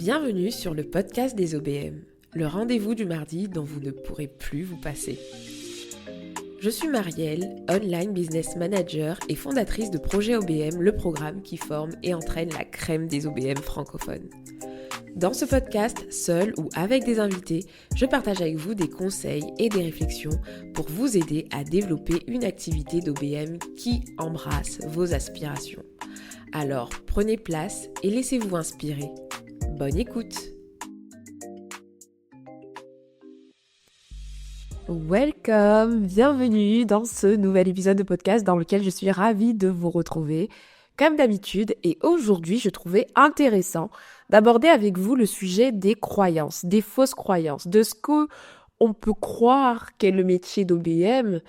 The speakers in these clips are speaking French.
Bienvenue sur le podcast des OBM, le rendez-vous du mardi dont vous ne pourrez plus vous passer. Je suis Marielle, Online Business Manager et fondatrice de Projet OBM, le programme qui forme et entraîne la crème des OBM francophones. Dans ce podcast, seul ou avec des invités, je partage avec vous des conseils et des réflexions pour vous aider à développer une activité d'OBM qui embrasse vos aspirations. Alors, prenez place et laissez-vous inspirer. Bonne écoute! Welcome! Bienvenue dans ce nouvel épisode de podcast dans lequel je suis ravie de vous retrouver, comme d'habitude. Et aujourd'hui, je trouvais intéressant d'aborder avec vous le sujet des croyances, des fausses croyances, de ce qu'on peut croire qu'est le métier d'OBM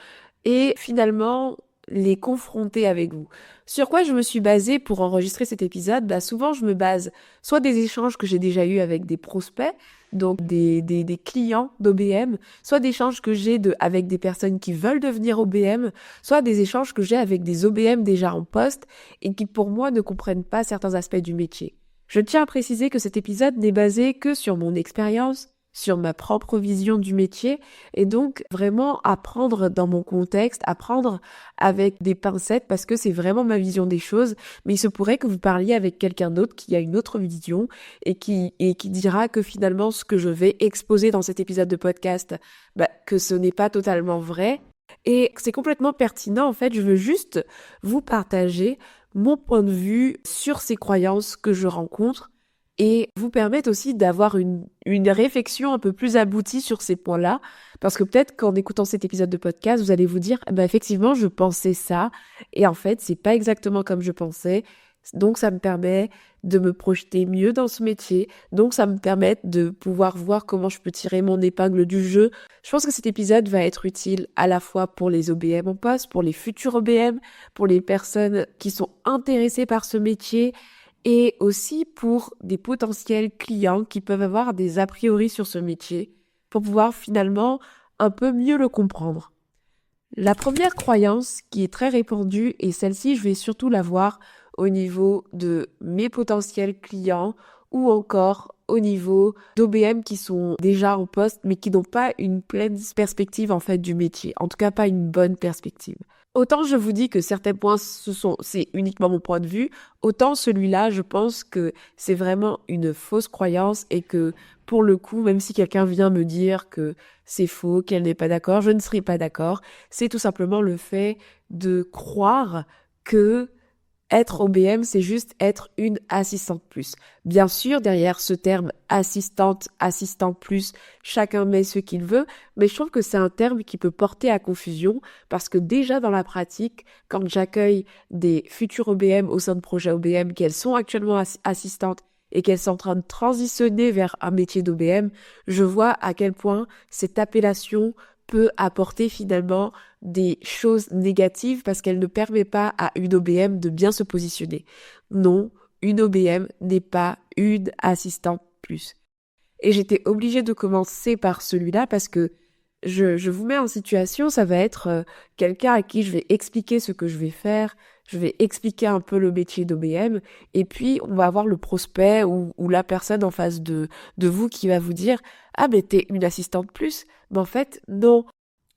et finalement les confronter avec vous. Sur quoi je me suis basée pour enregistrer cet épisode? Souvent, je me base soit des échanges que j'ai déjà eus avec des prospects, donc des clients d'OBM, soit des échanges que j'ai avec des personnes qui veulent devenir OBM, soit des échanges que j'ai avec des OBM déjà en poste et qui pour moi ne comprennent pas certains aspects du métier. Je tiens à préciser que cet épisode n'est basé que sur mon expérience, sur ma propre vision du métier et donc vraiment apprendre dans mon contexte, apprendre avec des pincettes parce que c'est vraiment ma vision des choses, mais il se pourrait que vous parliez avec quelqu'un d'autre qui a une autre vision et qui dira que finalement ce que je vais exposer dans cet épisode de podcast, que ce n'est pas totalement vrai et c'est complètement pertinent. En fait, je veux juste vous partager mon point de vue sur ces croyances que je rencontre et vous permettre aussi d'avoir une réflexion un peu plus aboutie sur ces points-là, parce que peut-être qu'en écoutant cet épisode de podcast, vous allez vous dire, effectivement, je pensais ça, et en fait, c'est pas exactement comme je pensais, donc ça me permet de me projeter mieux dans ce métier, donc ça me permet de pouvoir voir comment je peux tirer mon épingle du jeu. Je pense que cet épisode va être utile à la fois pour les OBM en poste, pour les futurs OBM, pour les personnes qui sont intéressées par ce métier, et aussi pour des potentiels clients qui peuvent avoir des a priori sur ce métier pour pouvoir finalement un peu mieux le comprendre. La première croyance qui est très répandue, et celle-ci je vais surtout la voir au niveau de mes potentiels clients ou encore au niveau d'OBM qui sont déjà en poste mais qui n'ont pas une pleine perspective en fait du métier, en tout cas pas une bonne perspective. Autant je vous dis que certains points, c'est uniquement mon point de vue, autant celui-là, je pense que c'est vraiment une fausse croyance et que pour le coup, même si quelqu'un vient me dire que c'est faux, qu'elle n'est pas d'accord, je ne serai pas d'accord. C'est tout simplement le fait de croire que être OBM, c'est juste être une assistante plus. Bien sûr, derrière ce terme assistante, assistant plus, chacun met ce qu'il veut, mais je trouve que c'est un terme qui peut porter à confusion parce que déjà dans la pratique, quand j'accueille des futurs OBM au sein de projets OBM, qu'elles sont actuellement assistantes et qu'elles sont en train de transitionner vers un métier d'OBM, je vois à quel point cette appellation peut apporter finalement des choses négatives parce qu'elle ne permet pas à une OBM de bien se positionner. Non, une OBM n'est pas une assistante plus. Et j'étais obligée de commencer par celui-là parce que je vous mets en situation, ça va être quelqu'un à qui je vais expliquer ce que je vais faire, je vais expliquer un peu le métier d'OBM, et puis on va avoir le prospect ou la personne en face de vous qui va vous dire « Ah, mais t'es une assistante plus ?» Mais en fait, non,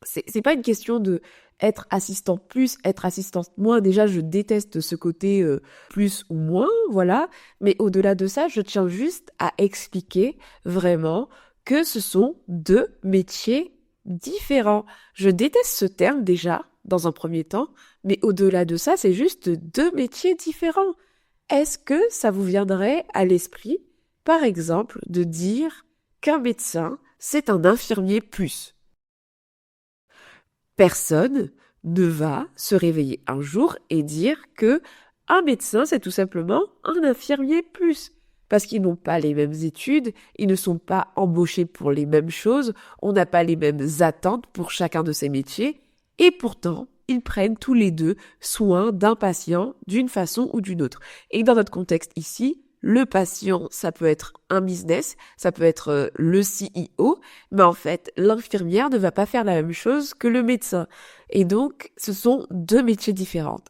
c'est pas une question de être assistante plus, être assistante moins. Déjà, je déteste ce côté plus ou moins, voilà. Mais au-delà de ça, je tiens juste à expliquer vraiment que ce sont deux métiers différents. Je déteste ce terme déjà, dans un premier temps, mais au-delà de ça, c'est juste deux métiers différents. Est-ce que ça vous viendrait à l'esprit, par exemple, de dire qu'un médecin, c'est un infirmier plus? Personne ne va se réveiller un jour et dire que un médecin, c'est tout simplement un infirmier plus. Parce qu'ils n'ont pas les mêmes études, ils ne sont pas embauchés pour les mêmes choses, on n'a pas les mêmes attentes pour chacun de ces métiers, et pourtant, ils prennent tous les deux soin d'un patient d'une façon ou d'une autre. Et dans notre contexte ici, le patient, ça peut être un business, ça peut être le CEO, mais en fait, l'infirmière ne va pas faire la même chose que le médecin. Et donc, ce sont deux métiers différents.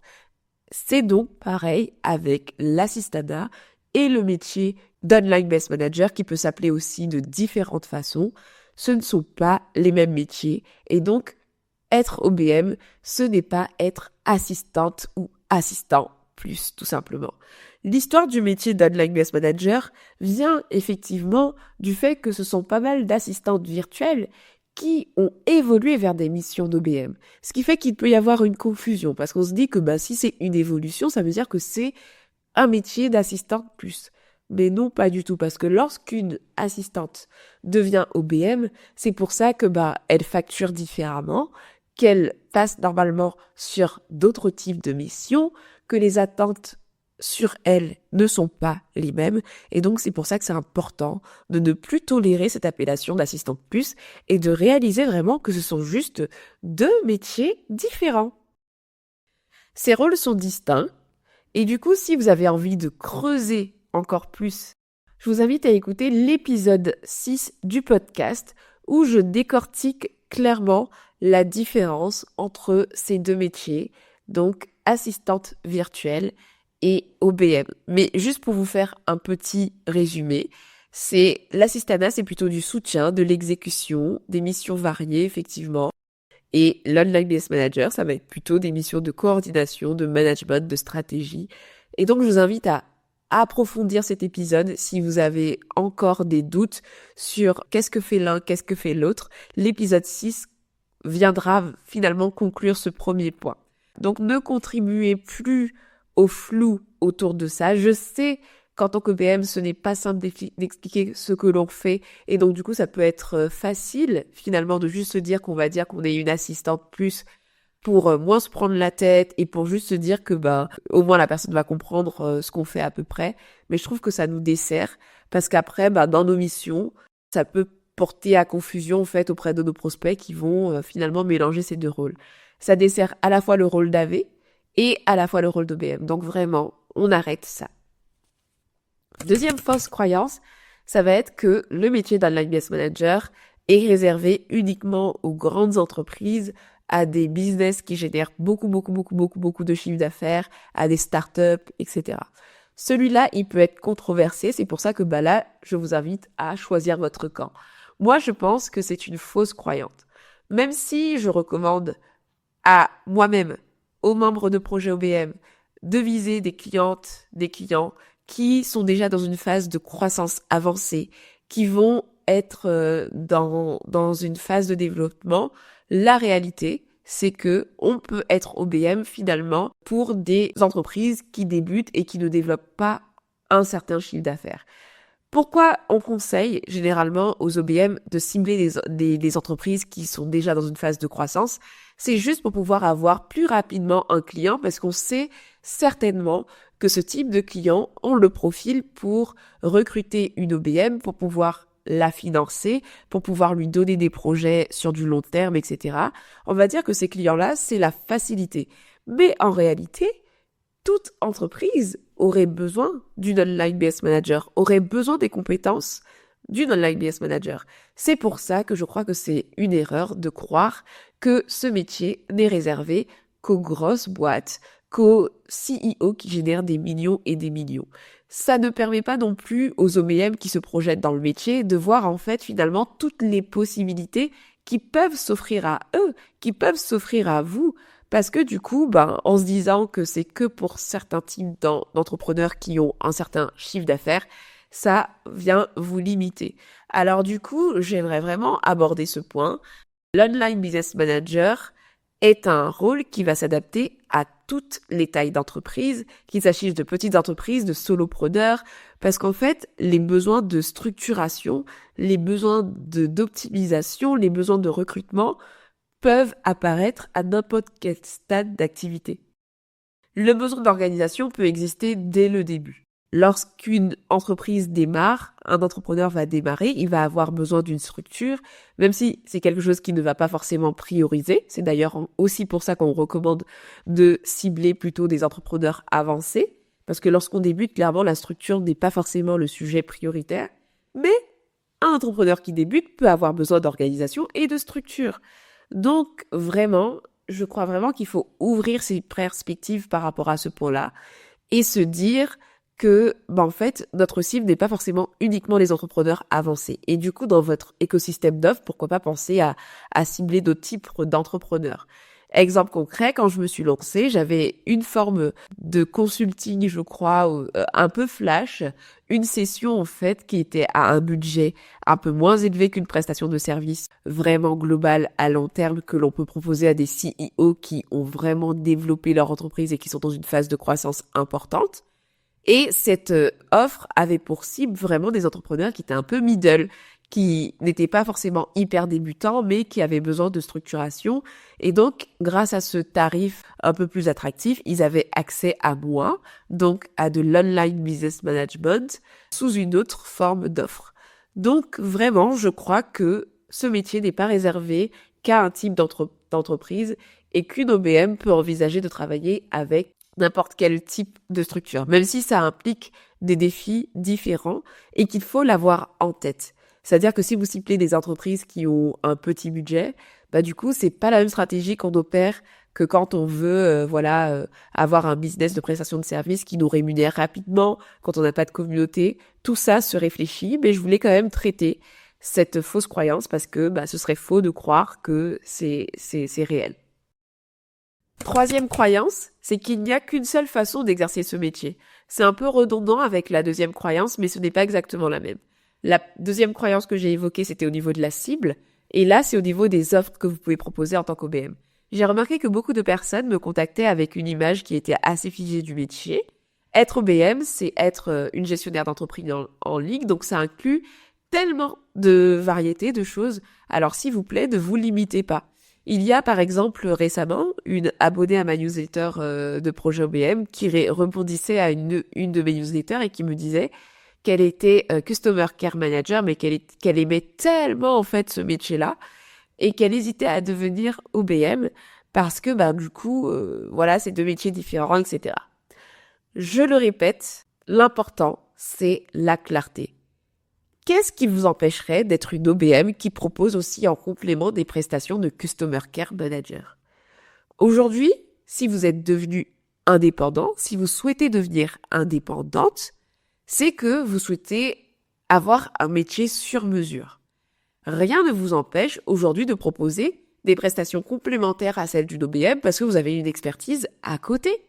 C'est donc pareil avec l'assistanat et le métier d'Online Business Manager, qui peut s'appeler aussi de différentes façons. Ce ne sont pas les mêmes métiers. Et donc, être OBM, ce n'est pas être assistante ou assistant plus, tout simplement. L'histoire du métier d'Online Business Manager vient effectivement du fait que ce sont pas mal d'assistantes virtuelles qui ont évolué vers des missions d'OBM. Ce qui fait qu'il peut y avoir une confusion, parce qu'on se dit que si c'est une évolution, ça veut dire que c'est un métier d'assistante plus. Mais non, pas du tout, parce que lorsqu'une assistante devient OBM, c'est pour ça que elle facture différemment, qu'elle passe normalement sur d'autres types de missions, que les attentes sur elle ne sont pas les mêmes, et donc c'est pour ça que c'est important de ne plus tolérer cette appellation d'assistante plus et de réaliser vraiment que ce sont juste deux métiers différents. Ces rôles sont distincts, et du coup, si vous avez envie de creuser encore plus, je vous invite à écouter l'épisode 6 du podcast où je décortique clairement la différence entre ces deux métiers, donc assistante virtuelle et OBM. Mais juste pour vous faire un petit résumé, l'assistanat, c'est plutôt du soutien, de l'exécution, des missions variées, effectivement. Et l'Online Business Manager, ça va être plutôt des missions de coordination, de management, de stratégie. Et donc, je vous invite à approfondir cet épisode si vous avez encore des doutes sur qu'est-ce que fait l'un, qu'est-ce que fait l'autre. L'épisode 6 viendra finalement conclure ce premier point. Donc, ne contribuez plus au flou autour de ça. Je sais qu'en tant qu'OBM, ce n'est pas simple d'expliquer ce que l'on fait. Et donc, du coup, ça peut être facile, finalement, de juste se dire qu'on va dire qu'on est une assistante plus pour moins se prendre la tête et pour juste se dire que, au moins, la personne va comprendre ce qu'on fait à peu près. Mais je trouve que ça nous dessert parce qu'après, dans nos missions, ça peut porter à confusion, en fait, auprès de nos prospects qui vont finalement mélanger ces deux rôles. Ça dessert à la fois le rôle d'AV et à la fois le rôle d'OBM. Donc vraiment, on arrête ça. Deuxième fausse croyance, ça va être que le métier d'Online Business Manager est réservé uniquement aux grandes entreprises, à des business qui génèrent beaucoup de chiffre d'affaires, à des startups, etc. Celui-là, il peut être controversé, c'est pour ça que là, je vous invite à choisir votre camp. Moi, je pense que c'est une fausse croyance. Même si je recommande à moi-même, aux membres de projet OBM, de viser des clientes, des clients qui sont déjà dans une phase de croissance avancée, qui vont être dans une phase de développement. La réalité, c'est que on peut être OBM finalement pour des entreprises qui débutent et qui ne développent pas un certain chiffre d'affaires. Pourquoi on conseille généralement aux OBM de cibler des entreprises qui sont déjà dans une phase de croissance? C'est juste pour pouvoir avoir plus rapidement un client parce qu'on sait certainement que ce type de client ont le profil pour recruter une OBM, pour pouvoir la financer, pour pouvoir lui donner des projets sur du long terme, etc. On va dire que ces clients-là, c'est la facilité. Mais en réalité, toute entreprise aurait besoin d'une Online Business Manager, aurait besoin des compétences d'une Online Business Manager. C'est pour ça que je crois que c'est une erreur de croire que ce métier n'est réservé qu'aux grosses boîtes, qu'aux CEO qui génèrent des millions et des millions. Ça ne permet pas non plus aux OBM qui se projettent dans le métier de voir en fait finalement toutes les possibilités qui peuvent s'offrir à eux, qui peuvent s'offrir à vous. Parce que du coup, en se disant que c'est que pour certains types d'entrepreneurs qui ont un certain chiffre d'affaires, ça vient vous limiter. Alors du coup, j'aimerais vraiment aborder ce point. L'Online Business Manager est un rôle qui va s'adapter à toutes les tailles d'entreprise, qu'il s'agisse de petites entreprises, de solopreneurs, parce qu'en fait, les besoins de structuration, les besoins d'optimisation, les besoins de recrutement peuvent apparaître à n'importe quel stade d'activité. Le besoin d'organisation peut exister dès le début. Lorsqu'une entreprise démarre, un entrepreneur va démarrer, il va avoir besoin d'une structure, même si c'est quelque chose qui ne va pas forcément prioriser. C'est d'ailleurs aussi pour ça qu'on recommande de cibler plutôt des entrepreneurs avancés, parce que lorsqu'on débute, clairement, la structure n'est pas forcément le sujet prioritaire. Mais un entrepreneur qui débute peut avoir besoin d'organisation et de structure. Donc, vraiment, je crois vraiment qu'il faut ouvrir ses perspectives par rapport à ce point-là et se dire que, en fait, notre cible n'est pas forcément uniquement les entrepreneurs avancés. Et du coup, dans votre écosystème d'offres, pourquoi pas penser à cibler d'autres types d'entrepreneurs. Exemple concret, quand je me suis lancée, j'avais une forme de consulting, je crois, un peu flash, une session en fait qui était à un budget un peu moins élevé qu'une prestation de service vraiment globale à long terme que l'on peut proposer à des CEO qui ont vraiment développé leur entreprise et qui sont dans une phase de croissance importante. Et cette offre avait pour cible vraiment des entrepreneurs qui étaient un peu middle, qui n'étaient pas forcément hyper débutants, mais qui avaient besoin de structuration. Et donc, grâce à ce tarif un peu plus attractif, ils avaient accès à moi, donc à de l'online business management, sous une autre forme d'offre. Donc, vraiment, je crois que ce métier n'est pas réservé qu'à un type d'entreprise et qu'une OBM peut envisager de travailler avec n'importe quel type de structure, même si ça implique des défis différents et qu'il faut l'avoir en tête. C'est-à-dire que si vous ciblez des entreprises qui ont un petit budget, du coup, c'est pas la même stratégie qu'on opère que quand on veut, avoir un business de prestation de services qui nous rémunère rapidement, quand on n'a pas de communauté. Tout ça se réfléchit, mais je voulais quand même traiter cette fausse croyance parce que, ce serait faux de croire que c'est réel. Troisième croyance, c'est qu'il n'y a qu'une seule façon d'exercer ce métier. C'est un peu redondant avec la deuxième croyance, mais ce n'est pas exactement la même. La deuxième croyance que j'ai évoquée, c'était au niveau de la cible, et là, c'est au niveau des offres que vous pouvez proposer en tant qu'OBM. J'ai remarqué que beaucoup de personnes me contactaient avec une image qui était assez figée du métier. Être OBM, c'est être une gestionnaire d'entreprise en ligne, donc ça inclut tellement de variétés de choses. Alors, s'il vous plaît, ne vous limitez pas. Il y a par exemple récemment une abonnée à ma newsletter de projet OBM qui rebondissait à une de mes newsletters et qui me disait qu'elle était Customer Care Manager, mais qu'elle aimait tellement en fait ce métier-là et qu'elle hésitait à devenir OBM parce que du coup, c'est deux métiers différents, etc. Je le répète, l'important, c'est la clarté. Qu'est-ce qui vous empêcherait d'être une OBM qui propose aussi en complément des prestations de Customer Care Manager? Aujourd'hui, si vous êtes devenu indépendant, si vous souhaitez devenir indépendante, c'est que vous souhaitez avoir un métier sur mesure. Rien ne vous empêche aujourd'hui de proposer des prestations complémentaires à celles d'une OBM parce que vous avez une expertise à côté.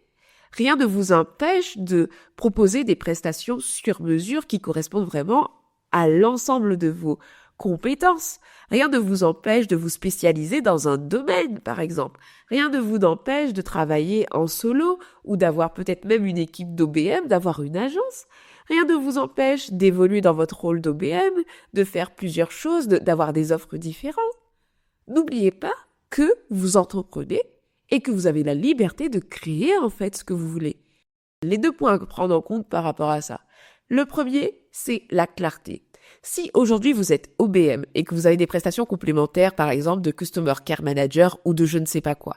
Rien ne vous empêche de proposer des prestations sur mesure qui correspondent vraiment à l'ensemble de vos compétences. Rien ne vous empêche de vous spécialiser dans un domaine, par exemple. Rien ne vous empêche de travailler en solo ou d'avoir peut-être même une équipe d'OBM, d'avoir une agence. Rien ne vous empêche d'évoluer dans votre rôle d'OBM, de faire plusieurs choses, d'avoir des offres différentes. N'oubliez pas que vous entreprenez et que vous avez la liberté de créer en fait ce que vous voulez. Les deux points à prendre en compte par rapport à ça. Le premier, c'est la clarté. Si aujourd'hui vous êtes OBM et que vous avez des prestations complémentaires, par exemple de Customer Care Manager ou de je ne sais pas quoi,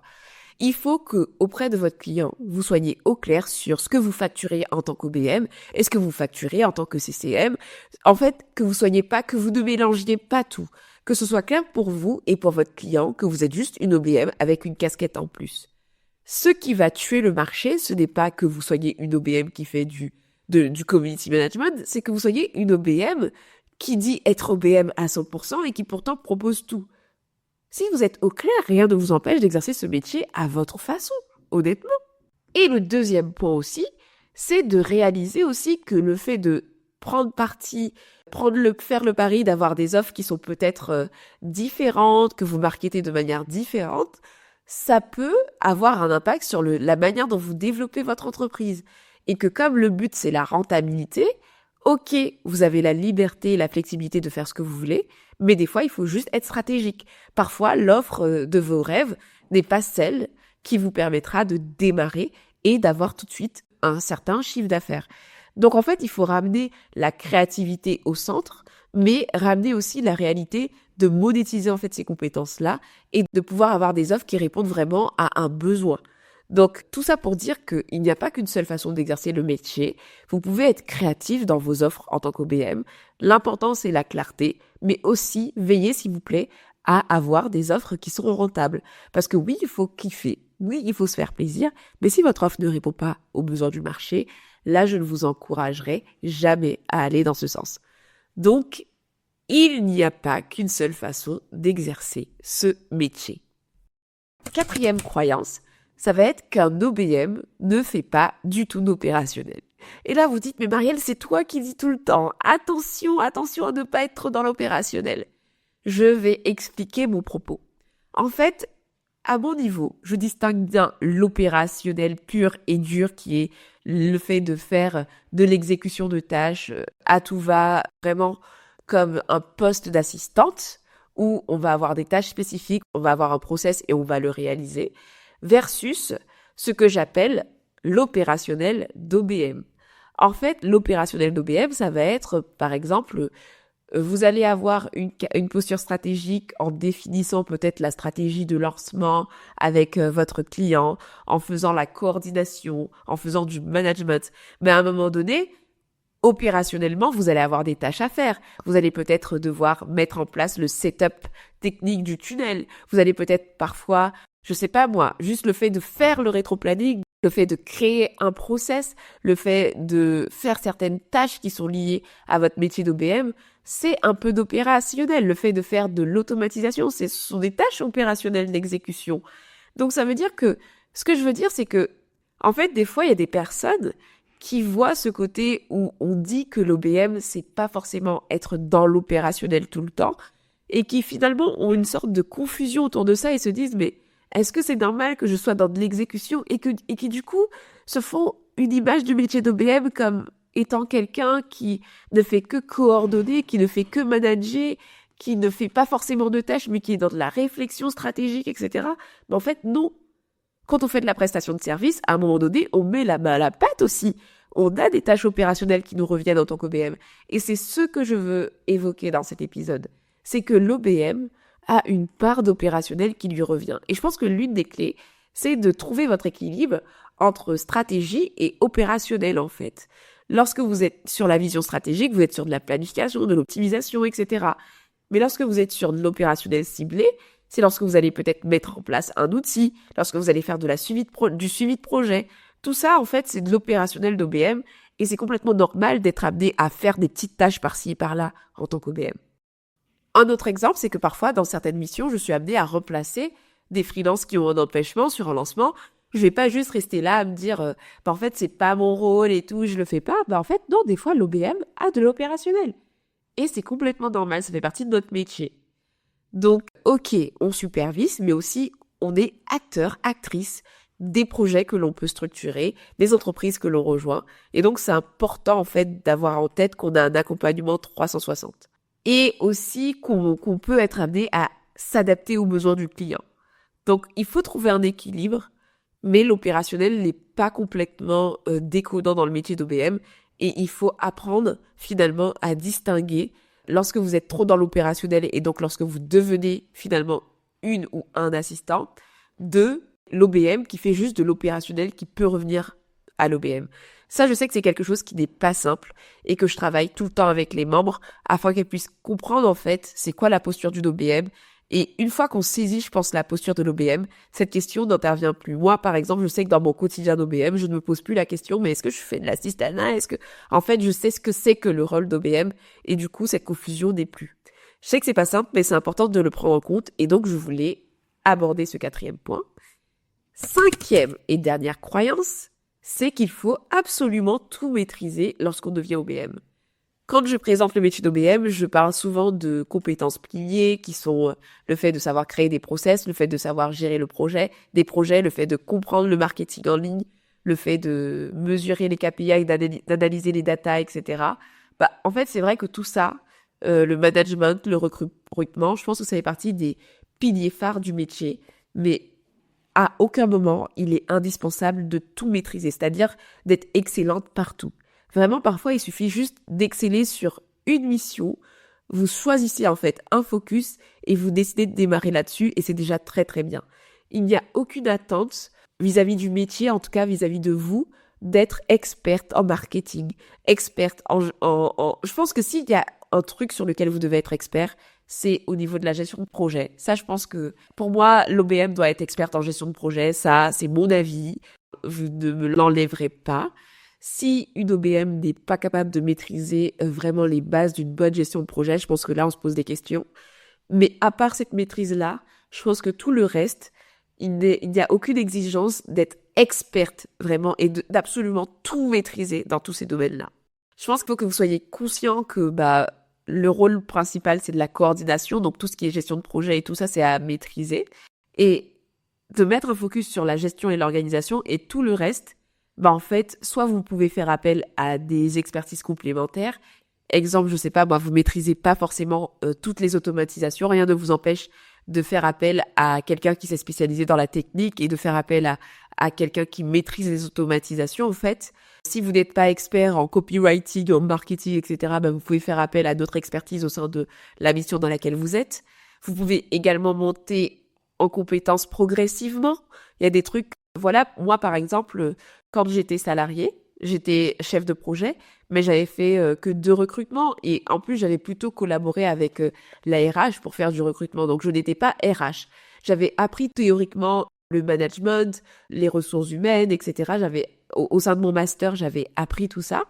il faut que auprès de votre client, vous soyez au clair sur ce que vous facturez en tant qu'OBM et ce que vous facturez en tant que CCM. En fait, que vous ne mélangiez pas tout. Que ce soit clair pour vous et pour votre client que vous êtes juste une OBM avec une casquette en plus. Ce qui va tuer le marché, ce n'est pas que vous soyez une OBM qui fait du community management, c'est que vous soyez une OBM qui dit être OBM à 100% et qui pourtant propose tout. Si vous êtes au clair, rien ne vous empêche d'exercer ce métier à votre façon, honnêtement. Et le deuxième point aussi, c'est de réaliser aussi que le fait de prendre parti, faire le pari d'avoir des offres qui sont peut-être différentes, que vous marketez de manière différente, ça peut avoir un impact sur la manière dont vous développez votre entreprise. Et que comme le but c'est la rentabilité, ok, vous avez la liberté et la flexibilité de faire ce que vous voulez, mais des fois il faut juste être stratégique. Parfois l'offre de vos rêves n'est pas celle qui vous permettra de démarrer et d'avoir tout de suite un certain chiffre d'affaires. Donc en fait il faut ramener la créativité au centre, mais ramener aussi la réalité de monétiser en fait ces compétences-là et de pouvoir avoir des offres qui répondent vraiment à un besoin. Donc, tout ça pour dire qu'il n'y a pas qu'une seule façon d'exercer le métier. Vous pouvez être créatif dans vos offres en tant qu'OBM. L'important, c'est la clarté, mais aussi veillez, s'il vous plaît, à avoir des offres qui seront rentables. Parce que oui, il faut kiffer. Oui, il faut se faire plaisir. Mais si votre offre ne répond pas aux besoins du marché, là, je ne vous encouragerai jamais à aller dans ce sens. Donc, il n'y a pas qu'une seule façon d'exercer ce métier. Quatrième croyance, ça va être qu'un OBM ne fait pas du tout d'opérationnel. Et là, vous dites, mais Marielle, c'est toi qui dis tout le temps, attention, attention à ne pas être trop dans l'opérationnel. Je vais expliquer mon propos. En fait, à mon niveau, je distingue bien l'opérationnel pur et dur qui est le fait de faire de l'exécution de tâches à tout va, vraiment comme un poste d'assistante où on va avoir des tâches spécifiques, on va avoir un process et on va le réaliser, versus ce que j'appelle l'opérationnel d'OBM. En fait, l'opérationnel d'OBM, ça va être, par exemple, vous allez avoir une posture stratégique en définissant peut-être la stratégie de lancement avec votre client, en faisant la coordination, en faisant du management. Mais à un moment donné, opérationnellement, vous allez avoir des tâches à faire. Vous allez peut-être devoir mettre en place le setup technique du tunnel. Vous allez peut-être parfois, je sais pas moi, juste le fait de faire le rétro-planning, le fait de créer un process, le fait de faire certaines tâches qui sont liées à votre métier d'OBM, c'est un peu d'opérationnel. Le fait de faire de l'automatisation, ce sont des tâches opérationnelles d'exécution. Donc ça veut dire que, ce que je veux dire, c'est que, en fait, des fois, il y a des personnes qui voient ce côté où on dit que l'OBM, c'est pas forcément être dans l'opérationnel tout le temps, et qui finalement ont une sorte de confusion autour de ça et se disent, mais est-ce que c'est normal que je sois dans de l'exécution et qui du coup se font une image du métier d'OBM comme étant quelqu'un qui ne fait que coordonner, qui ne fait que manager, qui ne fait pas forcément de tâches, mais qui est dans de la réflexion stratégique, etc. Mais en fait, non. Quand on fait de la prestation de service, à un moment donné, on met la main à la pâte aussi. On a des tâches opérationnelles qui nous reviennent en tant qu'OBM. Et c'est ce que je veux évoquer dans cet épisode. C'est que l'OBM a une part d'opérationnel qui lui revient. Et je pense que l'une des clés, c'est de trouver votre équilibre entre stratégie et opérationnel, en fait. Lorsque vous êtes sur la vision stratégique, vous êtes sur de la planification, de l'optimisation, etc. Mais lorsque vous êtes sur de l'opérationnel ciblé, c'est lorsque vous allez peut-être mettre en place un outil, lorsque vous allez faire du suivi de projet. Tout ça, en fait, c'est de l'opérationnel d'OBM et c'est complètement normal d'être amené à faire des petites tâches par-ci et par-là en tant qu'OBM. Un autre exemple, c'est que parfois, dans certaines missions, je suis amenée à remplacer des freelances qui ont un empêchement sur un lancement. Je vais pas juste rester là à me dire, en fait, c'est pas mon rôle et tout, je le fais pas. En fait, non, des fois, l'OBM a de l'opérationnel. Et c'est complètement normal, ça fait partie de notre métier. Donc, ok, on supervise, mais aussi on est acteur, actrice des projets que l'on peut structurer, des entreprises que l'on rejoint. Et donc, c'est important, en fait, d'avoir en tête qu'on a un accompagnement 360. Et aussi qu'on peut être amené à s'adapter aux besoins du client. Donc, il faut trouver un équilibre, mais l'opérationnel n'est pas complètement décodant dans le métier d'OBM. Et il faut apprendre, finalement, à distinguer lorsque vous êtes trop dans l'opérationnel et donc lorsque vous devenez finalement une ou un assistant, de l'OBM qui fait juste de l'opérationnel qui peut revenir à l'OBM. Ça, je sais que c'est quelque chose qui n'est pas simple et que je travaille tout le temps avec les membres afin qu'elles puissent comprendre en fait c'est quoi la posture d'une OBM. Et une fois qu'on saisit, je pense, la posture de l'OBM, cette question n'intervient plus. Moi, par exemple, je sais que dans mon quotidien d'OBM, je ne me pose plus la question, mais est-ce que je fais de l'assistanat? En fait, je sais ce que c'est que le rôle d'OBM, et du coup, cette confusion n'est plus. Je sais que c'est pas simple, mais c'est important de le prendre en compte, et donc je voulais aborder ce quatrième point. Cinquième et dernière croyance, c'est qu'il faut absolument tout maîtriser lorsqu'on devient OBM. Quand je présente le métier d'OBM, je parle souvent de compétences piliers qui sont le fait de savoir créer des process, le fait de savoir gérer des projets, le fait de comprendre le marketing en ligne, le fait de mesurer les KPI, d'analyser les data, etc. En fait, c'est vrai que tout ça, le management, le recrutement, je pense que ça fait partie des piliers phares du métier, mais à aucun moment, il est indispensable de tout maîtriser, c'est-à-dire d'être excellente partout. Vraiment, parfois, il suffit juste d'exceller sur une mission. Vous choisissez en fait un focus et vous décidez de démarrer là-dessus et c'est déjà très très bien. Il n'y a aucune attente vis-à-vis du métier, en tout cas vis-à-vis de vous, d'être experte en marketing, experte Je pense que s'il y a un truc sur lequel vous devez être expert, c'est au niveau de la gestion de projet. Ça, je pense que pour moi, l'OBM doit être experte en gestion de projet. Ça, c'est mon avis. Vous ne me l'enlèverez pas. Si une OBM n'est pas capable de maîtriser vraiment les bases d'une bonne gestion de projet, je pense que là, on se pose des questions. Mais à part cette maîtrise-là, je pense que tout le reste, il n'y a aucune exigence d'être experte vraiment et d'absolument tout maîtriser dans tous ces domaines-là. Je pense qu'il faut que vous soyez conscient que le rôle principal, c'est de la coordination, donc tout ce qui est gestion de projet et tout ça, c'est à maîtriser. Et de mettre un focus sur la gestion et l'organisation et tout le reste, en fait, soit vous pouvez faire appel à des expertises complémentaires. Exemple, je sais pas, vous maîtrisez pas forcément toutes les automatisations, rien ne vous empêche de faire appel à quelqu'un qui s'est spécialisé dans la technique et de faire appel à quelqu'un qui maîtrise les automatisations, en fait. Si vous n'êtes pas expert en copywriting, en marketing, etc., vous pouvez faire appel à d'autres expertises au sein de la mission dans laquelle vous êtes. Vous pouvez également monter en compétences progressivement. Il y a des trucs, voilà, moi par exemple, quand j'étais salariée, j'étais chef de projet, mais j'avais fait que 2 recrutements et en plus j'avais plutôt collaboré avec la RH pour faire du recrutement. Donc je n'étais pas RH. J'avais appris théoriquement le management, les ressources humaines, etc. Au sein de mon master, j'avais appris tout ça.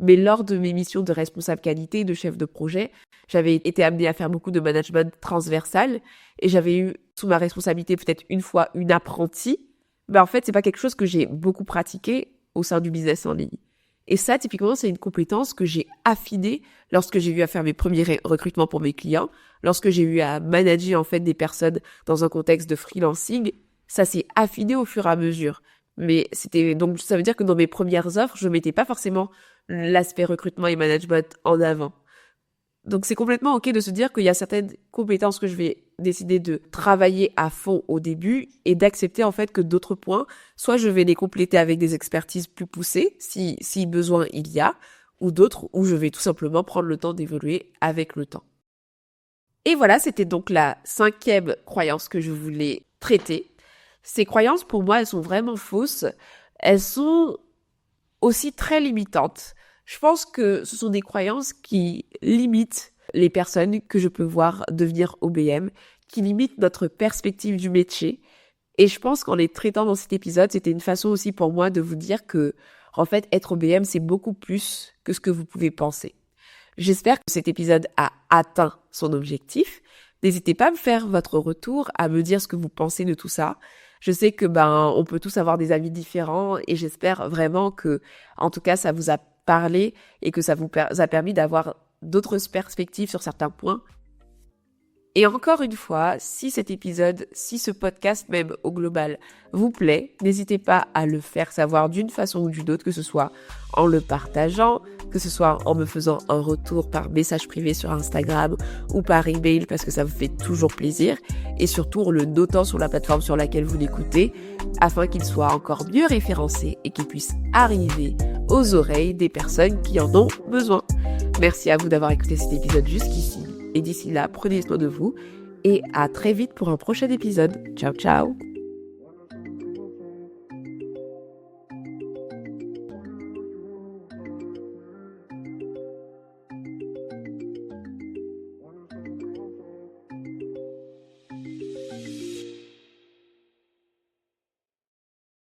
Mais lors de mes missions de responsable qualité, de chef de projet, j'avais été amenée à faire beaucoup de management transversal et j'avais eu sous ma responsabilité peut-être une fois une apprentie. Mais en fait, c'est pas quelque chose que j'ai beaucoup pratiqué au sein du business en ligne. Et ça, typiquement, c'est une compétence que j'ai affinée lorsque j'ai eu à faire mes premiers recrutements pour mes clients, lorsque j'ai eu à manager en fait des personnes dans un contexte de freelancing. Ça s'est affiné au fur et à mesure. Mais donc ça veut dire que dans mes premières offres, je mettais pas forcément l'aspect recrutement et management en avant. Donc c'est complètement ok de se dire qu'il y a certaines compétences que je vais décider de travailler à fond au début et d'accepter en fait que d'autres points, soit je vais les compléter avec des expertises plus poussées, si besoin il y a, ou d'autres où je vais tout simplement prendre le temps d'évoluer avec le temps. Et voilà, c'était donc la 5e croyance que je voulais traiter. Ces croyances, pour moi, elles sont vraiment fausses. Elles sont aussi très limitantes. Je pense que ce sont des croyances qui limitent les personnes que je peux voir devenir OBM, qui limitent notre perspective du métier. Et je pense qu'en les traitant dans cet épisode, c'était une façon aussi pour moi de vous dire que, en fait, être OBM, c'est beaucoup plus que ce que vous pouvez penser. J'espère que cet épisode a atteint son objectif. N'hésitez pas à me faire votre retour, à me dire ce que vous pensez de tout ça. Je sais que on peut tous avoir des avis différents et j'espère vraiment que, en tout cas, ça vous a parlé et que ça vous a permis d'avoir d'autres perspectives sur certains points. Et encore une fois, si cet épisode, si ce podcast même au global vous plaît, n'hésitez pas à le faire savoir d'une façon ou d'une autre, que ce soit en le partageant, que ce soit en me faisant un retour par message privé sur Instagram ou par email parce que ça vous fait toujours plaisir, et surtout en le notant sur la plateforme sur laquelle vous l'écoutez afin qu'il soit encore mieux référencé et qu'il puisse arriver aux oreilles des personnes qui en ont besoin. Merci à vous d'avoir écouté cet épisode jusqu'ici. Et d'ici là, prenez soin de vous et à très vite pour un prochain épisode. Ciao, ciao!